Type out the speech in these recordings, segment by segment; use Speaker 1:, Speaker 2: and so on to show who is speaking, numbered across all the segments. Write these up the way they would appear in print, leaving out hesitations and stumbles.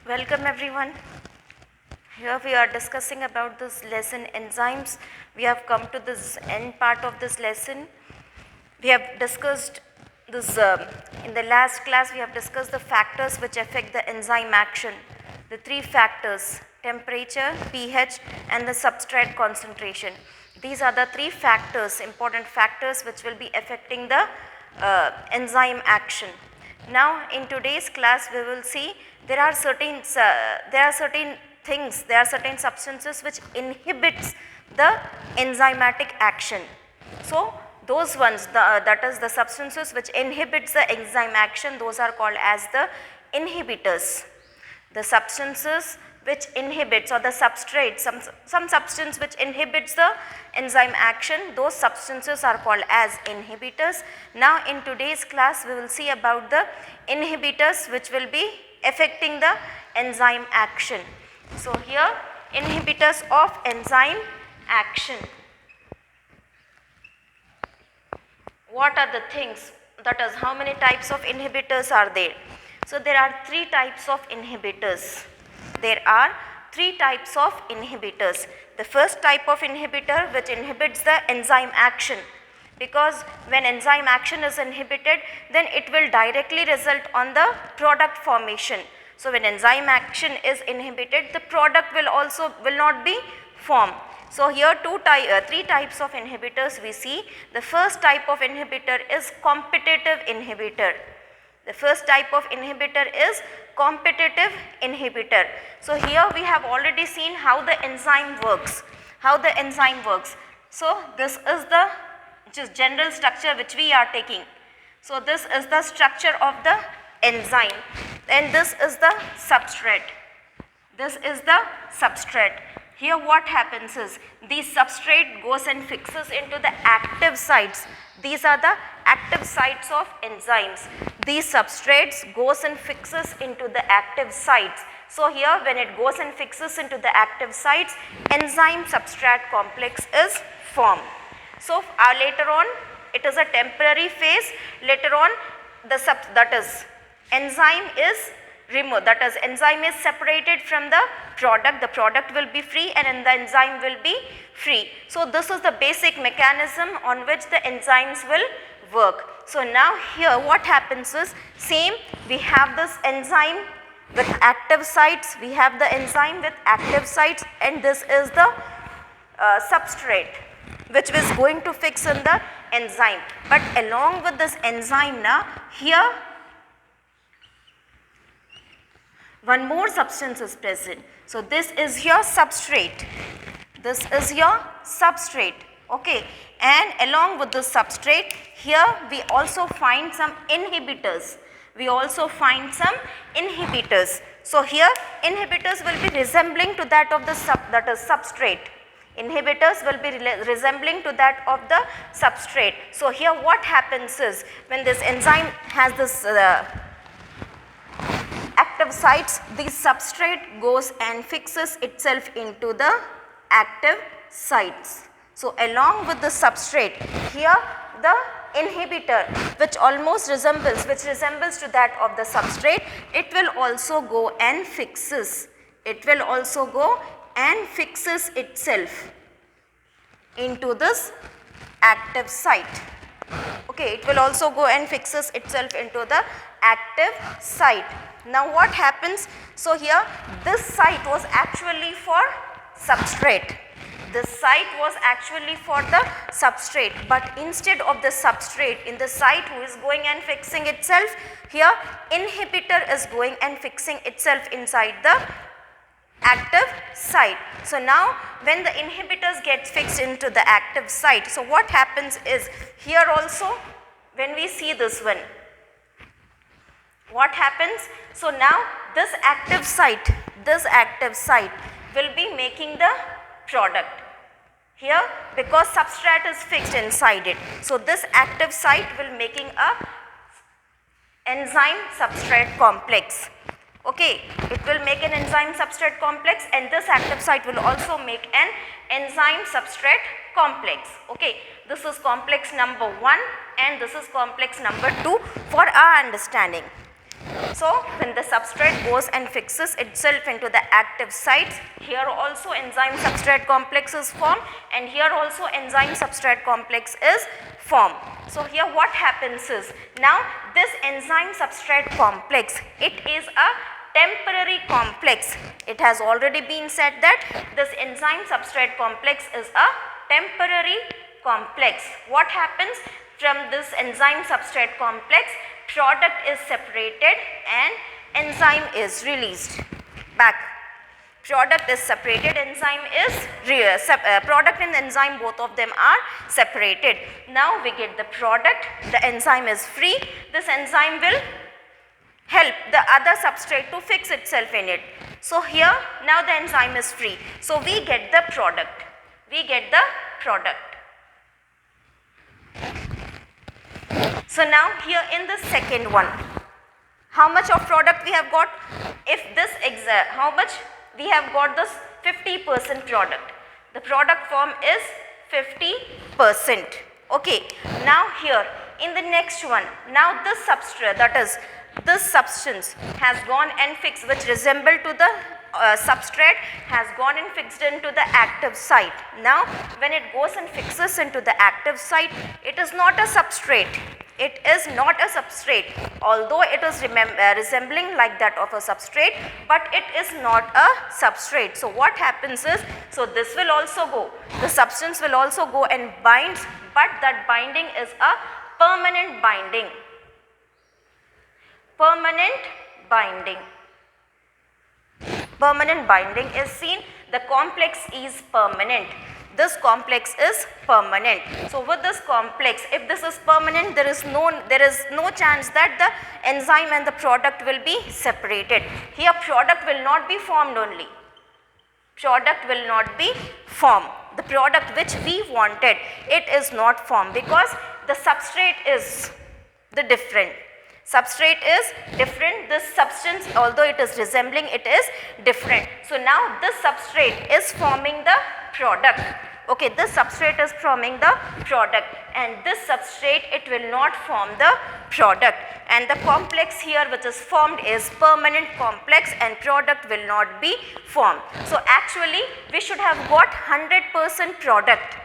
Speaker 1: Welcome everyone. Here we are discussing about this lesson enzymes. We have come to this end part of this lesson. We have discussed this in the last class. We have discussed the factors which affect the enzyme action. The three factors: temperature, pH and the substrate concentration. These are the three factors, important factors which will be affecting the enzyme action. Now in today's class we will see there are certain things, there are certain substances which inhibits the enzymatic action. So those ones, that is the substances which inhibits the enzyme action, those are called as the inhibitors. The substances which inhibits, or the substrate, some substance which inhibits the enzyme action, those substances are called as inhibitors. Now in today's class we will see about the inhibitors which will be affecting the enzyme action. So here, inhibitors of enzyme action. What are the things, that is how many types of inhibitors are there? So there are three types of inhibitors. There are three types of inhibitors. The first type of inhibitor which inhibits the enzyme action, because when enzyme action is inhibited, then it will directly result on the product formation. So when enzyme action is inhibited, the product will not be formed. So here three types of inhibitors we see. The first type of inhibitor is competitive inhibitor. The first type of inhibitor is competitive inhibitor. So here we have already seen how the enzyme works. So this is the just general structure which we are taking. So this is the structure of the enzyme, and this is the substrate. Here what happens is, the substrate goes and fixes into the active sites. These are the active sites of enzymes. These substrates goes and fixes into the active sites. So here when it goes and fixes into the active sites, enzyme substrate complex is formed. So later on it is a temporary phase. Later on enzyme is removed, that is enzyme is separated from the product will be free and the enzyme will be free. So this is the basic mechanism on which the enzymes will work. So now here what happens is, same, we have this enzyme with active sites, and this is the substrate which is going to fix in the enzyme. But along with this enzyme now, here one more substance is present. So this is your substrate. Okay, and along with the substrate, here we also find some inhibitors. So here inhibitors will be resembling to that of the substrate. Inhibitors will be resembling to that of the substrate. So here what happens is, when this enzyme has this active sites, the substrate goes and fixes itself into the active sites. So along with the substrate, here the inhibitor which resembles to that of the substrate, it will also go and fixes itself into this active site. Okay, it will also go and fixes itself into the active site. Now what happens? So here this site was actually for substrate. But instead of the substrate, in the site who is going and fixing itself, here inhibitor is going and fixing itself inside the active site. So now when the inhibitors get fixed into the active site, so what happens is, here also when we see this one, what happens? So now this active site will be making the product here, because substrate is fixed inside it. So this active site will making a enzyme substrate complex. Okay, it will make an enzyme substrate complex, and this active site will also make an enzyme substrate complex. Okay, this is complex number 1 and this is complex number 2 for our understanding. So when the substrate goes and fixes itself into the active sites, here also enzyme substrate complex is formed, and here also enzyme substrate complex is formed. So here what happens is, now this enzyme substrate complex, it is a temporary complex. It has already been said that this enzyme substrate complex is a temporary complex. What happens from this enzyme substrate complex? Product is separated and enzyme is released back. Product is separated, enzyme is product and enzyme, both of them are separated. Now we get the product, the enzyme is free. This enzyme will help the other substrate to fix itself in it. So here now the enzyme is free. So we get the product. We get the product. So now here in the second one, how much of product we have got? If this how much we have got? This 50% product. The product form is 50%. Okay. Now here in the next one, now this substrate, that is this substance has gone and fixed, which resemble to the substrate, has gone and fixed into the active site. Now when it goes and fixes into the active site, it is not a substrate. It is not a substrate, although it is resembling like that of a substrate, but it is not a substrate. So what happens is, so this will also go, the substance will also go and binds, but that binding is a permanent binding. Permanent binding. Permanent binding is seen. The complex is permanent. This complex is permanent. So with this complex, if this is permanent, there is no chance that the enzyme and the product will be separated. Here product will not be formed only. Product will not be formed. The product which we wanted, it is not formed because the substrate is the different. Substrate is different. This substance, although it is resembling, it is different. So now this substrate is forming the product. Okay, this substrate is forming the product, and this substrate, it will not form the product, and the complex here which is formed is permanent complex, and product will not be formed. So actually we should have got 100% product.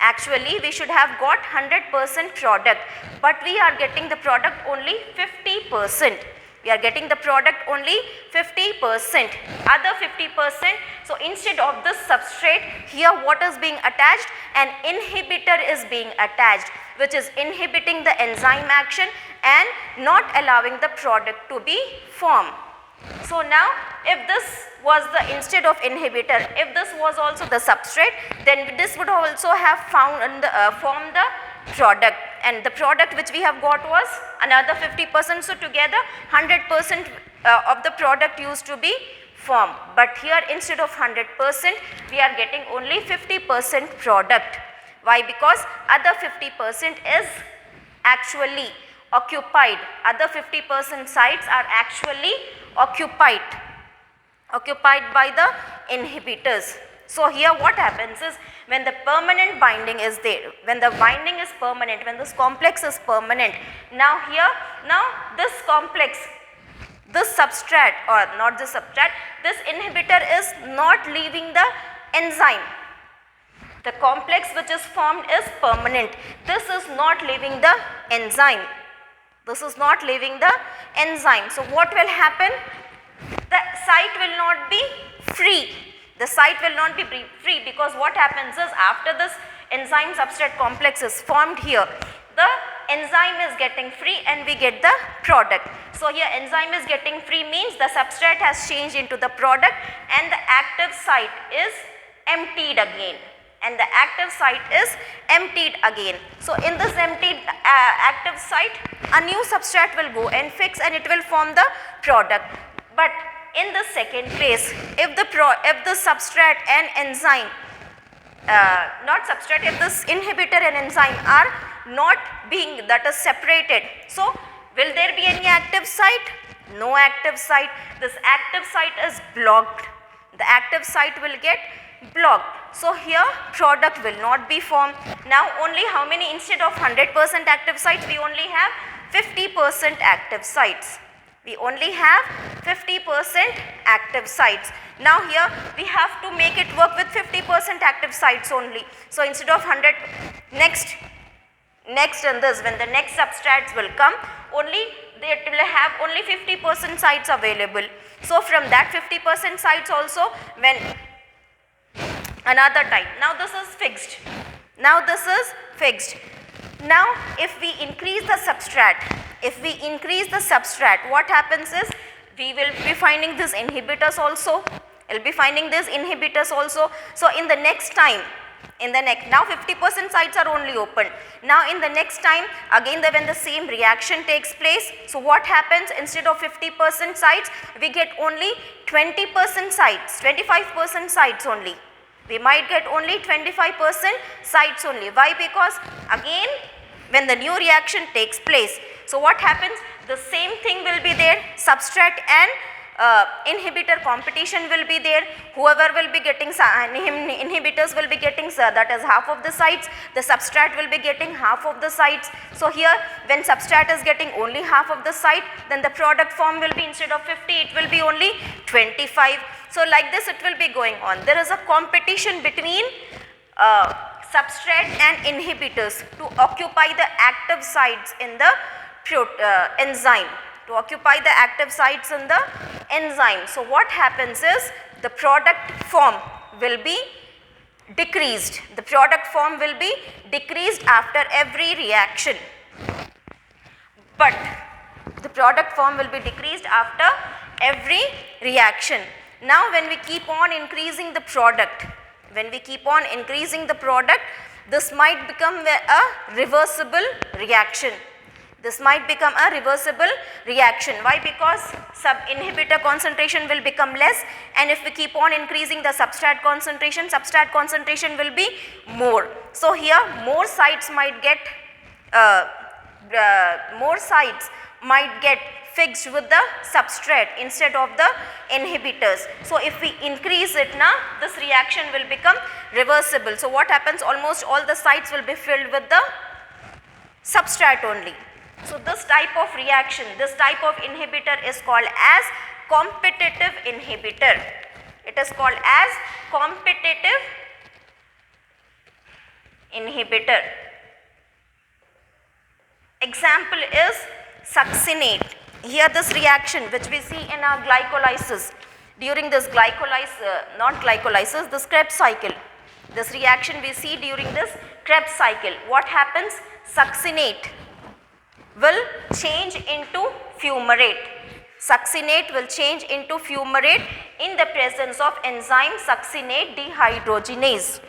Speaker 1: Actually we should have got 100% product, but we are getting the product only 50%. We are getting the product only 50%, other 50%. So instead of this substrate, here what is being attached? An inhibitor is being attached, which is inhibiting the enzyme action and not allowing the product to be formed. So now if this was the, instead of inhibitor, if this was also the substrate, then this would also have formed the product, and the product which we have got was another 50%. So together 100% of the product used to be formed, but here instead of 100% we are getting only 50% product. Why? Because other 50% is actually occupied. Other 50% sites are actually occupied by the inhibitors. So here what happens is, when the permanent binding is there, when the binding is permanent, when this complex is permanent, now here, now this complex, this substrate, or not this substrate, this inhibitor is not leaving the enzyme. The complex which is formed is permanent. This is not leaving the enzyme. This is not leaving the enzyme. So what will happen? The site will not be free. The site will not be free, because what happens is, after this enzyme substrate complex is formed here, the enzyme is getting free and we get the product. So here enzyme is getting free means the substrate has changed into the product, and the active site is emptied again. And the active site is emptied again. So in this emptied active site, a new substrate will go and fix, and it will form the product. But in the second place, if the substrate and enzyme, if this inhibitor and enzyme are not being, that is separated, so will there be any active site? No active site. This active site is blocked. The active site will get blocked. So here product will not be formed. Now only how many, instead of 100% active sites, we only have 50% active sites. We only have 50% active sites. Now here we have to make it work with 50% active sites only. So instead of 100, next in this, when the next substrates will come, only they will have only 50% sites available. So from that 50% sites also, when another type. Now this is fixed. Now this is fixed. Now if we increase the substrate, what happens is we will be finding these inhibitors also. So in the next time, now 50% sites are only open. Now in the next time, again when the same reaction takes place, so what happens, instead of 50% sites, we get only 20% sites, 25% sites only. We might get only 25% sites only. Why? Because again when the new reaction takes place, so what happens, the same thing will be there, substrate and inhibitor competition will be there. Whoever will be getting inhibitors will be getting that is half of the sites, the substrate will be getting half of the sites. So here when substrate is getting only half of the site, then the product form will be, instead of 50, it will be only 25. So like this it will be going on. There is a competition between substrate and inhibitors to occupy the active sites in the enzyme. So what happens is the product form will be decreased. After every reaction. But the product form will be decreased after every reaction. Now when we keep on increasing the product, this might become a reversible reaction. Why? Because sub-inhibitor concentration will become less, and if we keep on increasing the substrate concentration will be more. So here more sites might get fixed with the substrate instead of the inhibitors. So if we increase it now, this reaction will become reversible. So what happens, almost all the sites will be filled with the substrate only. So this type of reaction, this type of inhibitor is called as competitive inhibitor. It is called as competitive inhibitor. Scintillate is succinate. Here this reaction which we see in our glycolysis, during this this Krebs cycle. This reaction we see during this Krebs cycle. What happens? Succinate will change into fumarate. In the presence of enzyme succinate dehydrogenase.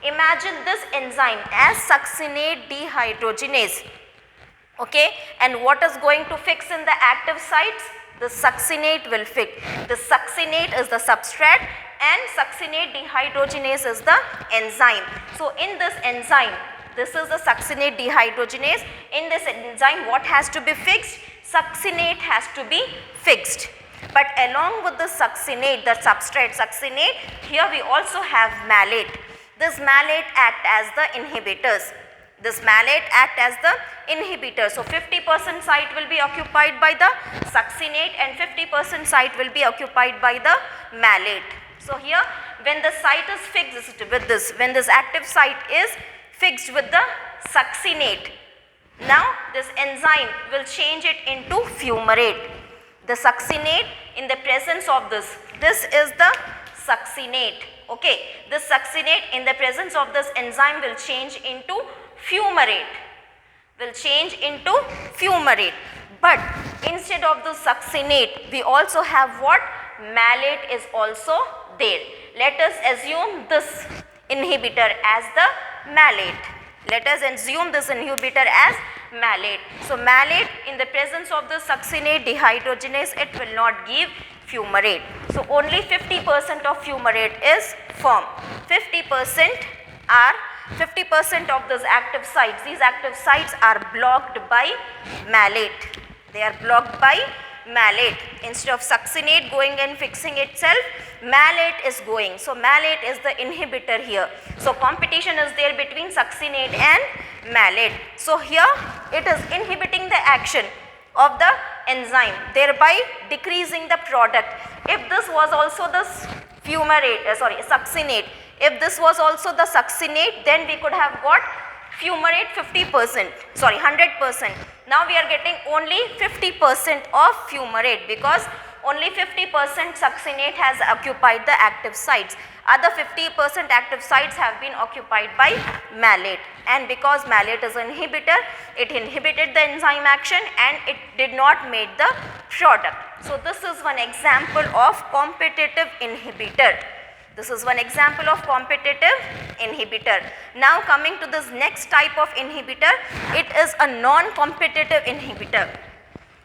Speaker 1: Imagine this enzyme as succinate dehydrogenase. Okay, and what is going to fix in the active sites? The succinate will fix. The succinate is the substrate and succinate dehydrogenase is the enzyme. So in this enzyme, this is the succinate dehydrogenase. In this enzyme, what has to be fixed? Succinate has to be fixed. But along with the succinate, the substrate succinate, here we also have malate. This malate act as the inhibitors. So 50% site will be occupied by the succinate and 50% site will be occupied by the malate. So here when the site is fixed with this, when this active site is fixed with the succinate, now this enzyme will change it into fumarate. The succinate in the presence of this is the succinate. Okay, this succinate in the presence of this enzyme will change into fumarate. But instead of the succinate, we also have what? Malate is also there. Let us assume this inhibitor as the malate. So malate in the presence of the succinate dehydrogenase, it will not give fumarate. So only 50% of fumarate is formed. 50% of those active sites, these active sites are blocked by malate. Instead of succinate going and fixing itself, malate is going. So malate is the inhibitor here. So competition is there between succinate and malate. So here it is inhibiting the action. of the enzyme, thereby decreasing the product. If this was also the succinate, if this was also the succinate, then we could have got fumarate 50%, 100%. Now we are getting only 50% of fumarate, because only 50% succinate has occupied the active sites. Other 50% active sites have been occupied by malate, and because malate is an inhibitor, it inhibited the enzyme action and it did not make the product. So this is one example of competitive inhibitor. This is one example of competitive inhibitor. Now coming to this next type of inhibitor, it is a non-competitive inhibitor.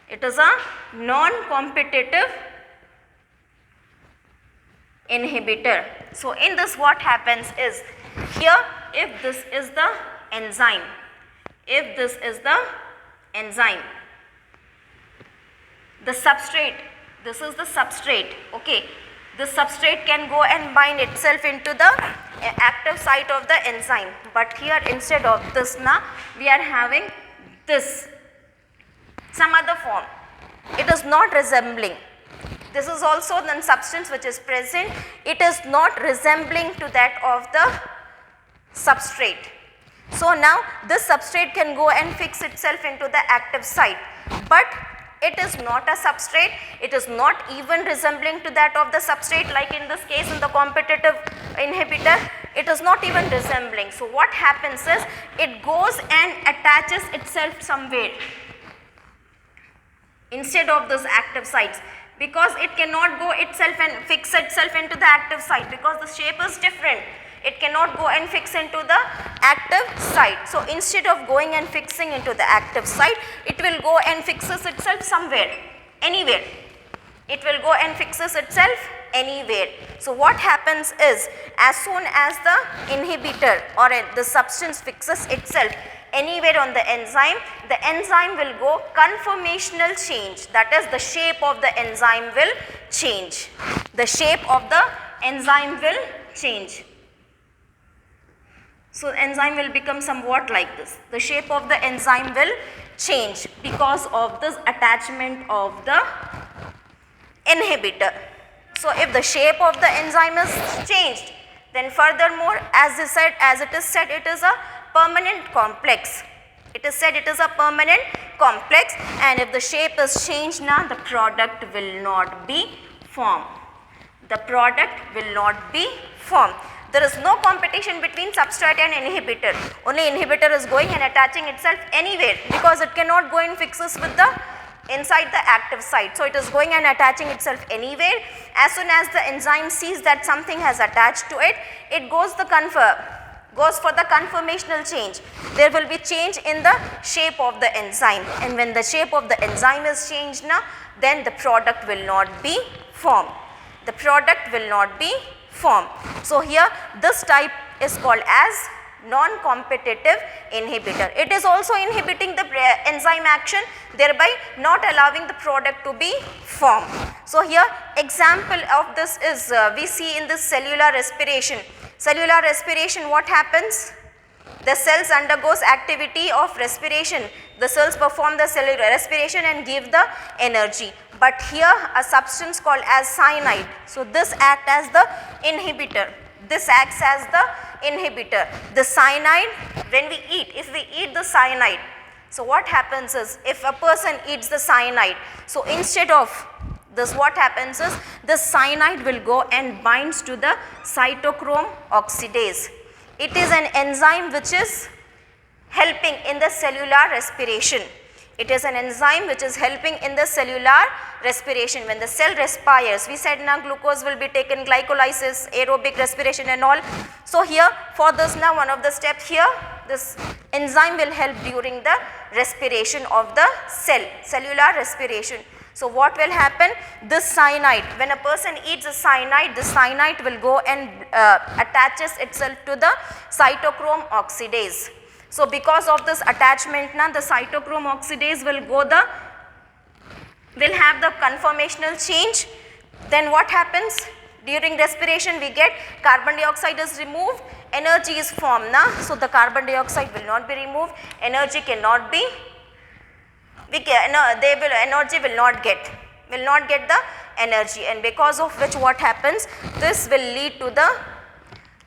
Speaker 1: It is a non-competitive inhibitor. So in this what happens is, here if this is the enzyme, the substrate, this is the substrate, okay. This substrate can go and bind itself into the active site of the enzyme, but here instead of this now we are having this, some other form. It is not resembling. This is also the substance which is present. It is not resembling to that of the substrate. So now this substrate can go and fix itself into the active site, but it is not a substrate. It is not even resembling to that of the substrate, like in this case in the competitive inhibitor. It is not even resembling. So what happens is, it goes and attaches itself somewhere instead of those active sites, because it cannot go itself and fix itself into the active site, because the shape is different. It cannot go and fix into the active site. So instead of going and fixing into the active site, it will go and fixes itself somewhere, anywhere. It will go and fixes itself anywhere. So what happens is, as soon as the inhibitor or the substance fixes itself anywhere on the enzyme will go conformational change. That is, the shape of the enzyme will change. The shape of the enzyme will change. So enzyme will become somewhat like this. The shape of the enzyme will change because of this attachment of the inhibitor. So if the shape of the enzyme is changed, then furthermore, as it is said, it is a permanent complex. It is said it is a permanent complex, and if the shape is changed now, the product will not be formed. The product will not be formed. There is no competition between substrate and inhibitor. Only inhibitor is going and attaching itself anywhere, because it cannot go and fixes with the inside the active site. So it is going and attaching itself anywhere. As soon as the enzyme sees that something has attached to it, it goes for the conformational change. There will be change in the shape of the enzyme, and when the shape of the enzyme is changed now, then the product will not be formed. The product will not be formed. So here this type is called as non-competitive inhibitor. It is also inhibiting the enzyme action, thereby not allowing the product to be formed. So here example of this is we see in this cellular respiration. Cellular respiration, what happens? The cells undergoes activity of respiration. The cells perform the cellular respiration and give the energy. But here a substance called as cyanide. So this acts as the inhibitor. This acts as the inhibitor. The cyanide, when we eat, if we eat the cyanide, so what happens is, if a person eats the cyanide, so instead of this, what happens is, the cyanide will go and binds to the cytochrome oxidase. It is an enzyme which is helping in the cellular respiration. It is an enzyme which is helping in the cellular respiration. When the cell respires, we said now glucose will be taken, glycolysis, aerobic respiration and all. So here for this now, one of the steps here, this enzyme will help during the respiration of the cell, cellular respiration. So what will happen? This cyanide, when a person eats a cyanide, the cyanide will go and attaches itself to the cytochrome oxidase. So because of this attachment now, the cytochrome oxidase will have the conformational change. Then what happens? During respiration we get carbon dioxide is removed, energy is formed now. So the carbon dioxide will not be removed, energy cannot be they will energy will not get the energy, and because of which what happens, this will lead to the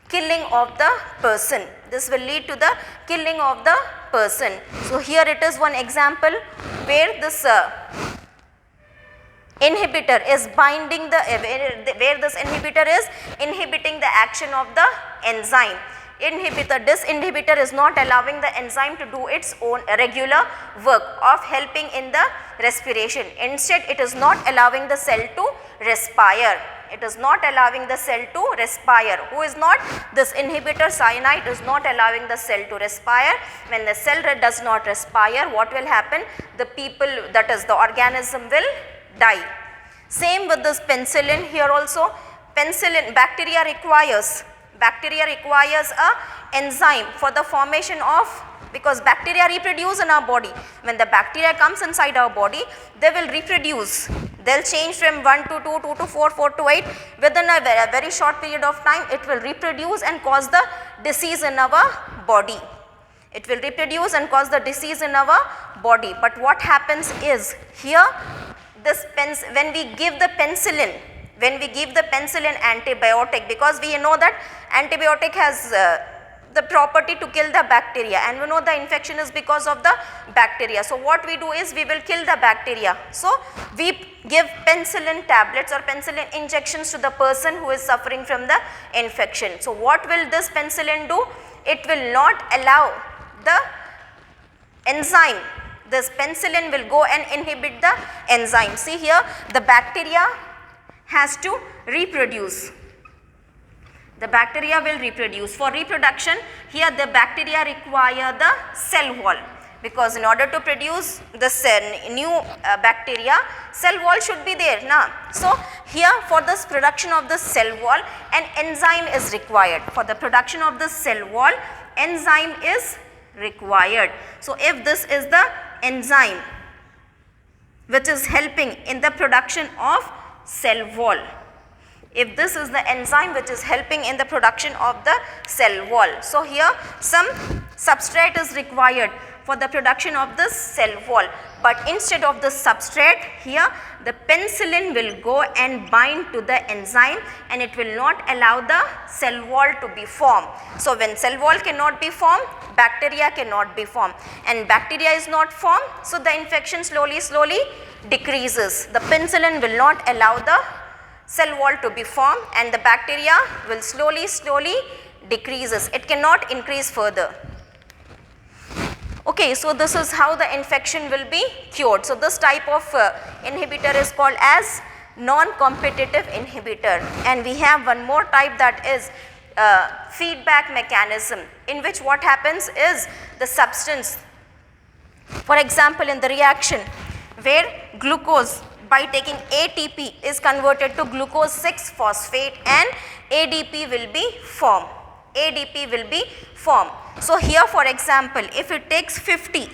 Speaker 1: killing of the person. This will lead to the killing of the person. So here it is one example where this inhibitor is binding the, where this inhibitor is inhibiting the action of the enzyme. This inhibitor is not allowing the enzyme to do its own regular work of helping in the respiration. Instead, it is not allowing the cell to respire. It is not allowing the cell to respire. Who is not? This inhibitor cyanide is not allowing the cell to respire. When the cell does not respire, what will happen? The people, that is the organism, will die. Same with this penicillin here also. Penicillin, bacteria requires a enzyme for the formation of, because bacteria reproduce in our body. When the bacteria comes inside our body, they will reproduce. They will change from 1 to 2, 2 to 4, 4 to 8. Within a very short period of time, it will reproduce and cause the disease in our body. It will reproduce and cause the disease in our body. But what happens is, here, when we give the penicillin antibiotic, because we know that antibiotic has the property to kill the bacteria, and we know the infection is because of the bacteria. So what we do is we will kill the bacteria. So we give penicillin tablets or penicillin injections to the person who is suffering from the infection. So what will this penicillin do? It will not allow the enzyme. This penicillin will go and inhibit the enzyme. See here, the bacteria has to reproduce. The bacteria will reproduce. For reproduction, here the bacteria require the cell wall, because in order to produce the new bacteria, cell wall should be there. So here, for this production of the cell wall, an enzyme is required. For the production of the cell wall, enzyme is required. So if this is the enzyme which is helping in the production of cell wall, if this is the enzyme which is helping in the production of the cell wall, so here some substrate is required for the production of this cell wall, but instead of the substrate, here the penicillin will go and bind to the enzyme, and it will not allow the cell wall to be formed. So when cell wall cannot be formed, bacteria cannot be formed, and bacteria is not formed, so the infection slowly decreases. The penicillin will not allow the cell wall to be formed, and the bacteria will slowly decreases. It cannot increase further. Okay, so this is how the infection will be cured. So this type of inhibitor is called as non-competitive inhibitor. And we have one more type, that is feedback mechanism, in which what happens is the substance, for example in the reaction where glucose by taking ATP is converted to glucose 6-phosphate and ADP will be formed. So here, for example, if it takes 50,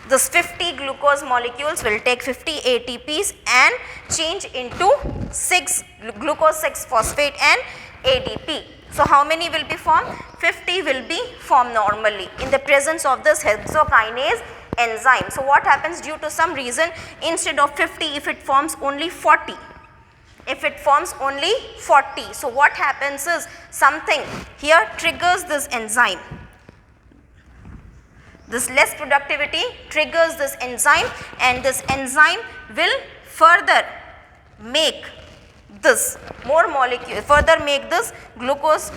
Speaker 1: this 50 glucose molecules will take 50 ATPs and change into glucose 6-phosphate and ADP. So how many will be formed? 50 will be formed normally in the presence of this hexokinase enzyme. So what happens, due to some reason, instead of 50, if it forms only 40, so what happens is, something here triggers this enzyme. This less productivity triggers this enzyme, and this enzyme will further make this more molecule, further make this glucose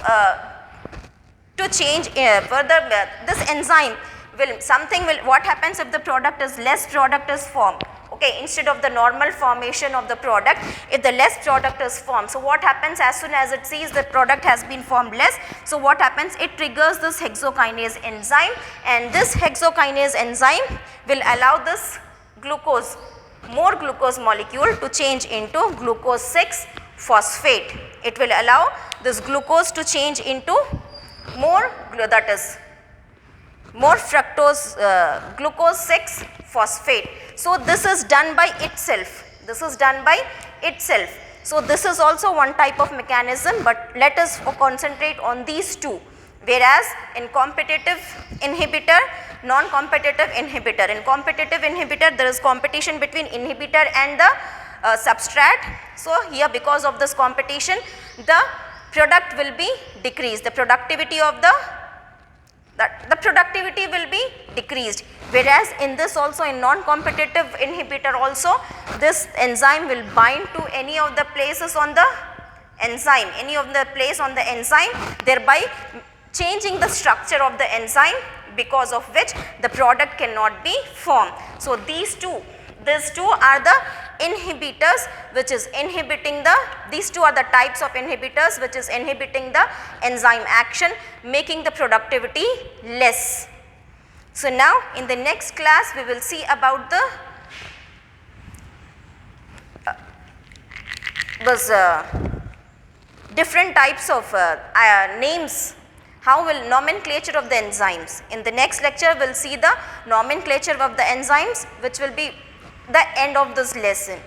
Speaker 1: to change further. This enzyme will, what happens if the product is less product is formed? Okay, instead of the normal formation of the product, if the less product is formed, so what happens, as soon as it sees the product has been formed less, so what happens, it triggers this hexokinase enzyme, and this hexokinase enzyme will allow this glucose, more glucose molecule to change into glucose 6-phosphate. It will allow this glucose to change into more, that is more fructose, glucose 6-phosphate. So this is done by itself. So this is also one type of mechanism, but let us concentrate on these two. Whereas in competitive inhibitor, non-competitive inhibitor, in competitive inhibitor there is competition between inhibitor and the substrate. So here because of this competition the product will be decreased, the productivity of the productivity will be decreased. Whereas in this also, in non-competitive inhibitor also, this enzyme will bind to any of the places on the enzyme, thereby changing the structure of the enzyme, because of which the product cannot be formed. So these two are the inhibitors which is inhibiting these two are the types of inhibitors which is inhibiting the enzyme action, making the productivity less. So now in the next class we will see about the different types of names. How will nomenclature of the enzymes? In the next lecture we will see the nomenclature of the enzymes, which will be the end of this lesson.